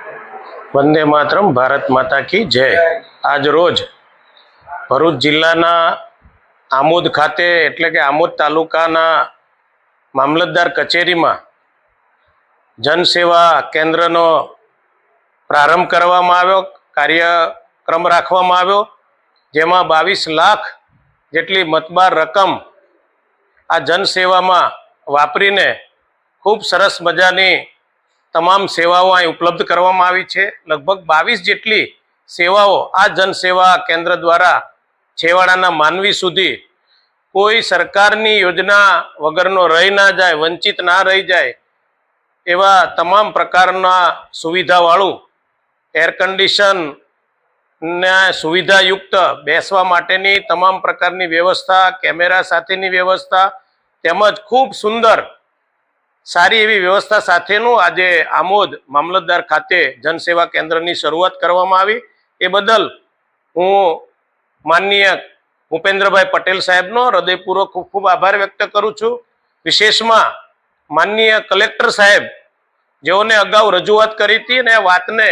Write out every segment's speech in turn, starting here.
વંદે માતરમ, ભારત માતા કી જય। આજ રોજ ભરૂચ જિલ્લાના આમોદ ખાતે એટલે કે આમોદ તાલુકાના મામલતદાર કચેરીમાં જનસેવા કેન્દ્રનો પ્રારંભ કરવામાં આવ્યો, કાર્યક્રમ રાખવામાં આવ્યો, જેમાં 22 લાખ જેટલી મતબાર રકમ આ જનસેવામાં વાપરીને ખૂબ સરસ મજાની તમામ સેવાઓ અહીં ઉપલબ્ધ કરવામાં આવી છે। લગભગ 22 જેટલી સેવાઓ આ જનસેવા કેન્દ્ર દ્વારા છેવાડાના માનવી સુધી કોઈ સરકારની યોજના વગરનો રહી ના જાય, વંચિત ના રહી જાય એવા તમામ પ્રકારના સુવિધાવાળું એર કન્ડિશન ને સુવિધાયુક્ત બેસવા માટેની તમામ પ્રકારની વ્યવસ્થા, કેમેરા સાથેની વ્યવસ્થા તેમજ ખૂબ સુંદર સારી એવી વ્યવસ્થા સાથેનું આજે આમોદ મામલતદાર ખાતે જનસેવા કેન્દ્રની શરૂઆત કરવામાં આવી। એ બદલ હું માનનીય ભૂપેન્દ્રભાઈ પટેલ સાહેબનો હૃદયપૂર્વક ખૂબ ખૂબ આભાર વ્યક્ત કરું છું। વિશેષમાં માનનીય કલેક્ટર સાહેબ જેઓને અગાઉ રજૂઆત કરી હતી અને આ વાતને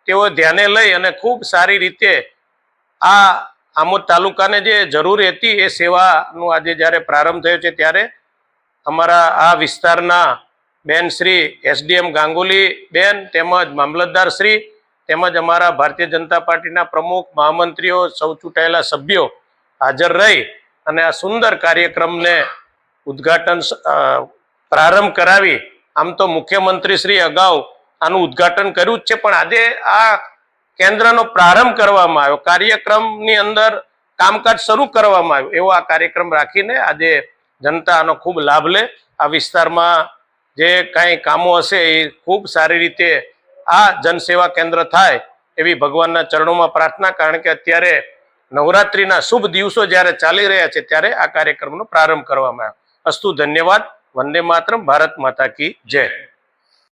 તેઓ ધ્યાને લઈ અને ખૂબ સારી રીતે આ આમોદ તાલુકાને જે જરૂરી હતી એ સેવાનું આજે જ્યારે પ્રારંભ થયો છે ત્યારે અમારા આ વિસ્તારના બેન શ્રી એસડીએમ ગાંગુલી બેન તેમજ મામલતદાર શ્રી તેમજ અમારા ભારતીય જનતા પાર્ટીના પ્રમુખ, મહામંત્રીઓ, સૌ ચૂંટાયેલા સભ્યો હાજર રહી અને આ સુંદર કાર્યક્રમને ઉદ્ઘાટન પ્રારંભ કરાવી। આમ તો મુખ્યમંત્રી શ્રી અગાઉ આનું ઉદ્ઘાટન કર્યું જ છે, પણ આજે આ કેન્દ્રનો પ્રારંભ કરવામાં આવ્યો, કાર્યક્રમની અંદર કામકાજ શરૂ કરવામાં આવ્યું, એવો આ કાર્યક્રમ રાખીને આજે જનતા આનો ખૂબ લાભ લે, આ વિસ્તારમાં જે કાંઈ કામો હશે એ ખૂબ સારી રીતે આ જનસેવા કેન્દ્ર થાય એવી ભગવાનના ચરણોમાં પ્રાર્થના। કારણ કે અત્યારે નવરાત્રિના શુભ દિવસો જ્યારે ચાલી રહ્યા છે ત્યારે આ કાર્યક્રમનો પ્રારંભ કરવામાં આવ્યો। અસ્તુ, ધન્યવાદ। વંદે માતરમ, ભારત માતા કી જય।